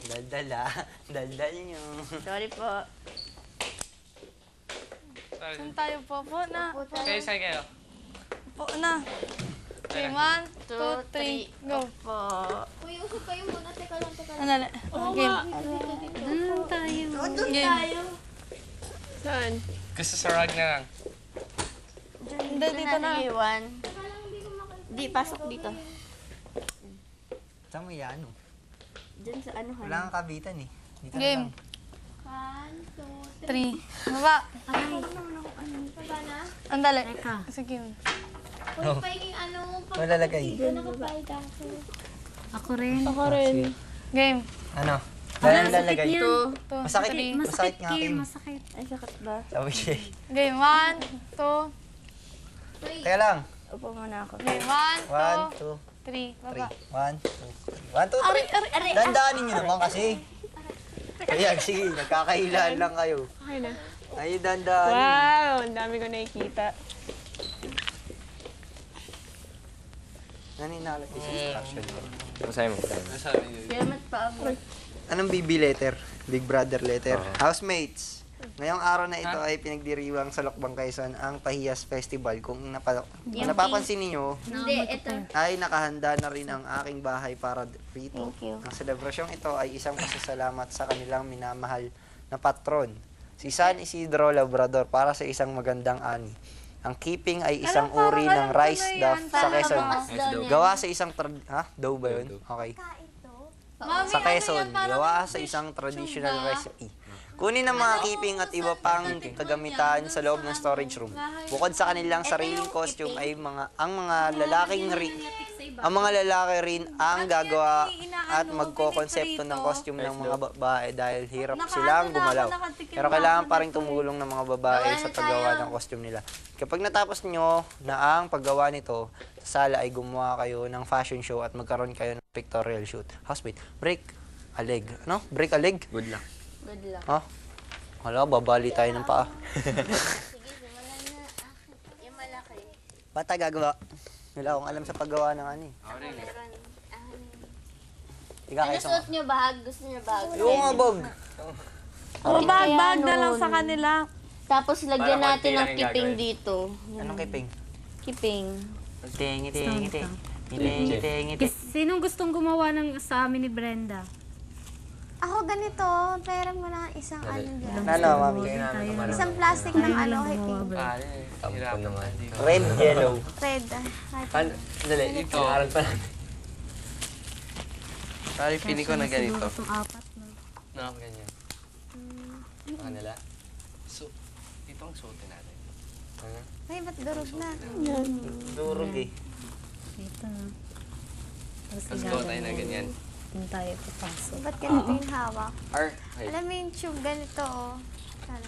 Daldala. Daldal nyo. Sorry po. Saan tayo po? Po na. Kayo, saan kayo? Po na. Okay, 1, 2, 3, go. Po. Uy, usap kayo muna. Teka lang. Ano? Game. Doon tayo. Game. Saan? Gusto sa rug na lang. Hindi, dito na. Iwan. Di, pasok dito. Saan mo yan? Diyan sa ano, Wala kang kabitan eh. Dito na Game. lang. 3. Baba. Baba na? Andali. Sige. Uy, pahinging ano. Malalagay. Nakabayad ako. Ako rin. Ako rin. Game. Ano? Dahil lalagay. Two. Masakit. Three. Masakit nga Kim, Kim. masakit. Ay, sakit ba? Sabi siya. Game. 1, 2. Teka lang. Upo muna ako. Game. 1, 1, 2, 2, 3. 3. Baba. 1, 2, 3. Dandaanin nyo naman kasi. Ayan, sige. Nagkakahilaan lang kayo. Okay na. Ay, dandaanin. Wow, ang dami ko nakikita. Naninala ko sa instruction. Masaya mo. Kaya mat pa ako. Anong BB letter? Big Brother letter. Housemates, ngayong araw na ito ay pinagdiriwang sa Lokbang Quezon ang Pahiyas Festival. Kung napapansin niyo Hindi, ito. ay nakahanda na rin ang aking bahay para rito. Thank you. Ang selebrasyong ito ay isang pasasalamat sa kanilang minamahal na patron, si San Isidro Labrador, para sa isang magandang ani. Ang keeping ay isang uri ng rice duff sa Quezon. Gawa sa isang dough ba yun? Okay. Sa Quezon, gawa sa isang traditional recipe. Kunin ang mga keeping at iba pang kagamitan sa loob ng storage room. Bukod sa kanilang sariling costume ay ang mga lalaki rin ang gagawa at magkokonsepto ng costume ng mga babae dahil hirap silang gumalaw. Pero kailangan pa rin tumulong ng mga babae sa paggawa ng costume nila. Kapag natapos nyo na ang paggawa nito, sa sala ay gumawa kayo ng fashion show at magkaroon kayo ng pictorial shoot. Housemate, break a leg. Ano? Break a leg? Good luck. Good luck. Ha? Wala, babali tayo ng paa. Sige, wala na. Yung malaki. Bata gagawa. Wala akong alam sa paggawa ng ano eh. Ikaw Ano kayo suot nyo, bahag? Gusto nyo bahag? yung mga bog. Bag na lang sa kanila. Tapos lagyan Para natin ng konti lang yung kiping gagawin. dito. Anong kiping? Kiping. Ngiti. Sinong gustong gumawa ng sa amin ni Brenda? Ako ganito. Pera mo na isang ano dyan. Ano, mami? Isang plastic ng ano, hiking. Hirap naman. Red, yellow. Red. Dali, ito. Aral pa natin. Pari, pili ko na ganito. Itong apat na. No, ganyan. Sa kanila. So, ito ang suotin natin. Ay, ba't durog na? Durog eh. Ito na. Tapos gawa tayo na ganyan. Doon tayo papasok. Ba't ganito yung hawak? Or, Alam mo yung tube ganito, oh. Sana.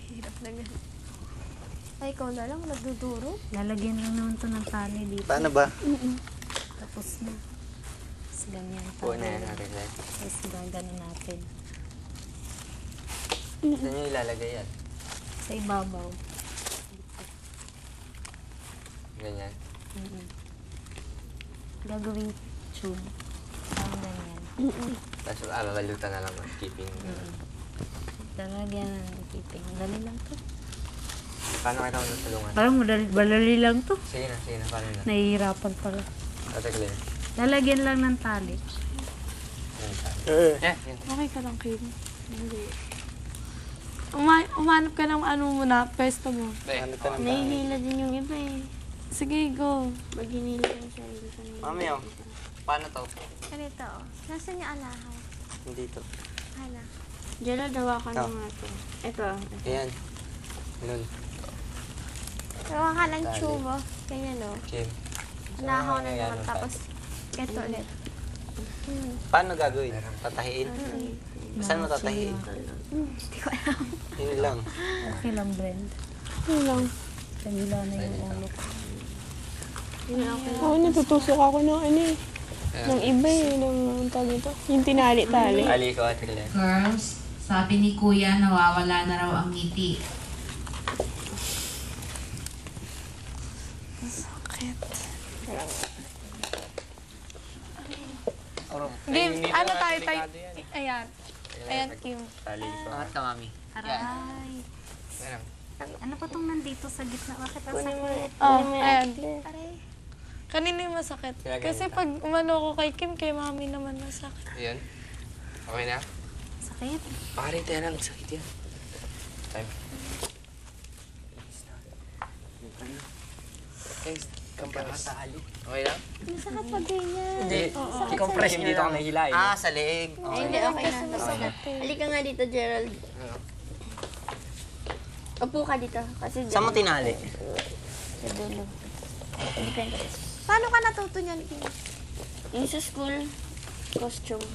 Hirap na ganito. Ay, ikaw na lang, nagduduro. Lalagyan lang naman to ng tali dito. Paano ba? Tapos na. Tapos ganyan. buo na yan natin. Tapos gaganon natin. Saan nyo ilalagay yan? Sa ibabaw. Ganyan. Gagawing tube. Parang ganyan. Tapos alalutan na lang ang keeping. Lalagyan na ng piping. Dali lang to. Paano kita mo tulungan? Parang madali lang to. Sige na, paano na? Nahihirapan pala. Ate Claire. Lalagyan lang ng tali. Yan. Okay ka lang, Kim. Hindi. Umanap ka ng ano muna, pwesto mo. Ano ka ng Nahihila din yung iba eh. Sige, go. Pag hinila ka sa sarili ka nila. Mami, oh. Paano to? Ganito, oh. Nasaan yung alahaw? Dito. Hala. Diyan dawa ka na Oh. nga to. Ito. Ayan. Nun. Gawa ka ng tube, oh. Ganyan, oh. Kim. Alahaw na naman, tapos ito ulit. Paano gagawin? Tatahiin? Saan mo tatahiin? Hindi ko alam. Yun lang. Okay lang, Brent. Yun lang. Kanila na yung ulo ko. Oo, natutusok ako ng ano eh. Ng iba eh, ng tawag ito. Yung tinali-tali. Ali ko, Ate Claire. Girls, sabi ni Kuya nawawala na raw ang ngiti. Sakit. Game, hindi ano na tayo? delikado yan. Ayan. Ayan, Kim. Tali ko. Angat ka, mami. Aray. Ayan. Ano pa tong nandito sa gitna? Bakit ang sakit? Oh, ayan. Kanina yung masakit. Kaya Kasi ganito. pag umano ko kay Kim, kay mami naman masakit. Ayan. Okay na? Sakit. Pare, tayo lang. Sakit yan. Time. Guys, kamparas. Okay lang? Masakit pa din yan. Hindi. I-compress nyo lang. nahihilain. Ah, sa leeg. Ay, hindi, okay na. Tapos na. Halika nga dito, Gerald. Upo ka dito. Kasi Saan mo tinali? sa dulo. Depende. Paano ka natuto niyan, Kim? Yung sa school, costume.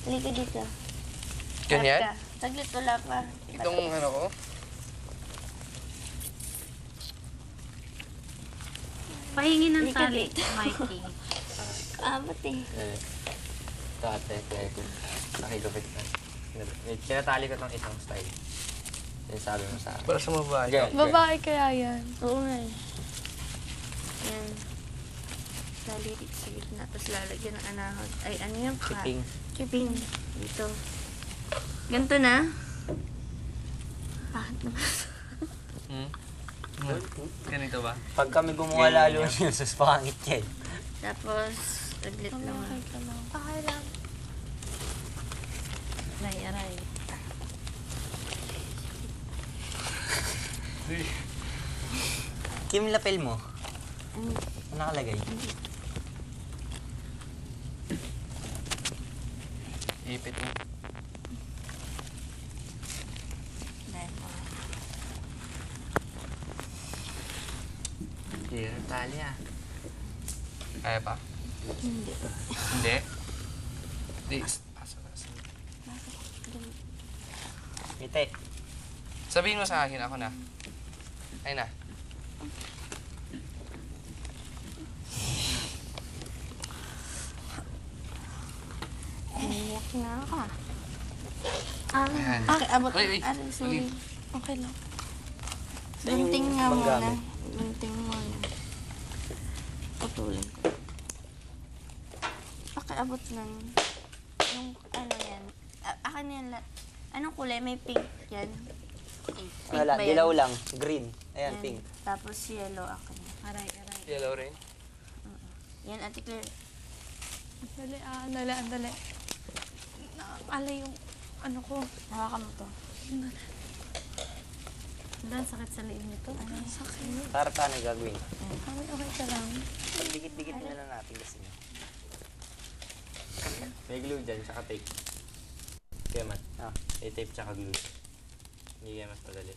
Halika dito. Ganyan? Harap ka. Saglit, wala pa. Itong ano ko? Pahingi ng Hindi ka tali, dito. Mikey. Abot eh. Ito ate, nakigupit na. Kinatali ko itong isang style. Yung sabi mo sa akin. Para sa mabahay. Babae kaya yan. Oo nga eh. Yan. Daliri sa gitna. Tapos lalagyan ng anahod. Ay, ano yung ka? Shipping. Shipping. Dito. Ganito na. Bakit naman? Ganito ba? Pag kami gumawa lalo yun, sus pangit yan. Tapos, saglit lang. Okay lang. Aray. Kim, lapel mo. Ano nakalagay? Ipit mo. Hindi, tali ah. Kaya pa? Hindi. Hindi? Hindi. Ite. Sabihin mo sa akin, ako na. Ay na. Iyak na ako. Ayan. Abot. Uy, uy. Aray, sorry. Okay lang. Saan yung Gunting nga ibang muna. gamit? Gunting muna. Putulin ko. Pakiabot lang. Yung ano yan. Akin yan. Anong kulay? May pink yan. Pink Wala, ba yan? dilaw lang. Green. Ayan, Yan. pink. Tapos yellow akin. Aray. Yellow rin? Yan, Ate Claire. Dali, dali. Alay yung ano ko. Hawakan mo to. Ang sakit sa liin nito. Sakit. Para paano gagawin? Okay, okay ka lang. Dikit-dikit na lang natin kasi niya. May glue dyan, tsaka tape. Kaya mat. May tape tsaka glue. Hindi kaya mas madali.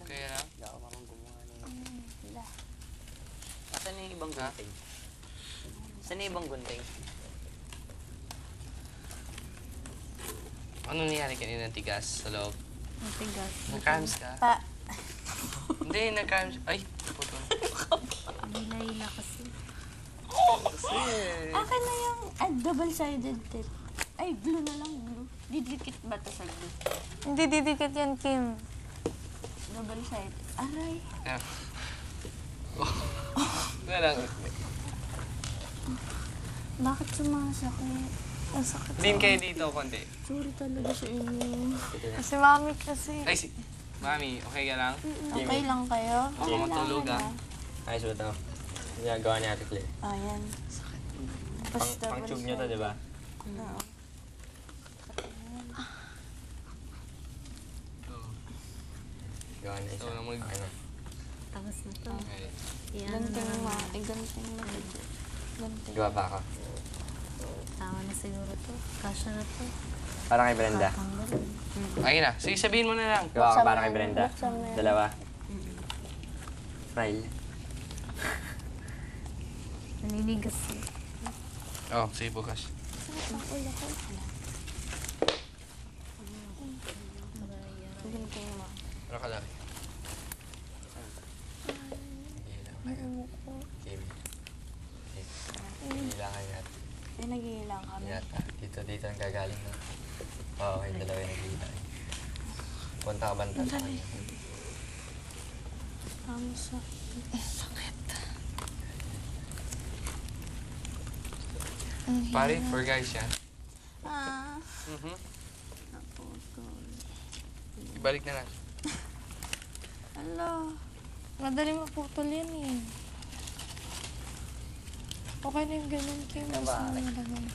Kaya lang? Hindi ako marunong gumawa ng... Asan yung ibang gunting? Saan yung ibang gunting? Ano nangyari kanina ng tigas sa loob? Matigas. Nag-cramps ka? Pa. Hindi, nag-cramps. Ay, puto. Hila-hila kasi. Kasi... Akin na yung double-sided tape. Ay, glue na lang. Glue. Didikit ba ito sa glue? Hindi didikit yan, Kim. Double-sided. Aray. Ayan. Nga lang. Bakit sumasakit? Ang sakit. Din kayo dito konti. Sorry talaga sa inyo. Kasi mami kasi. Ay, Mami, okay ka lang? Okay lang kayo? Huwag mo matulog ah. Ayos ba ito? Ginagawa niya Ate Claire. Oh, yan. Pang-tube niyo to, di ba? Oo. Gawa na isa. Ito na mag... Ano? Tapos na to. Okay. Yan Ganting na. ma. Ganting ma. Ganting. Gawa pa ako. Tama na siguro to. Kasha na to. Para kay Brenda. Tanggalin. Okay na. Sige, sabihin mo na lang. Gawa ka Buksan para mo kay yan. Brenda. Buksan mo yan. Dalawa. File. Naninigas. Oh, sige bukas. Ganting ma. Para ka lang. Kailangan natin. Ay, naghihilang kami. Yata. Dito ang gagaling na. Oo, yung dalawa yung naghihilang. Punta ka banta sa kanya. Sa... Sakit. Pare, for guys yan. Ah. Balik na lang. Ala. Madali maputol yan eh. Okay na yung ganun, Kim. Mas nalagyan.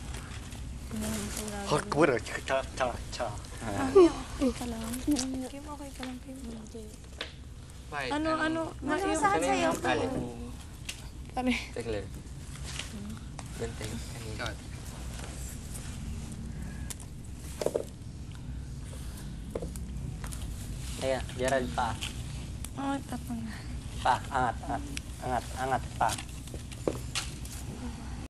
Hardcore, cha. Okay ka lang. Kim, okay ka lang, Kim. Bakit? Ano, saan sa'yo? Alin. Pare. Tekler. Benteng. Kanina. Ayan, Gerald pa. Ay, tapon na. Pa, angat, pa.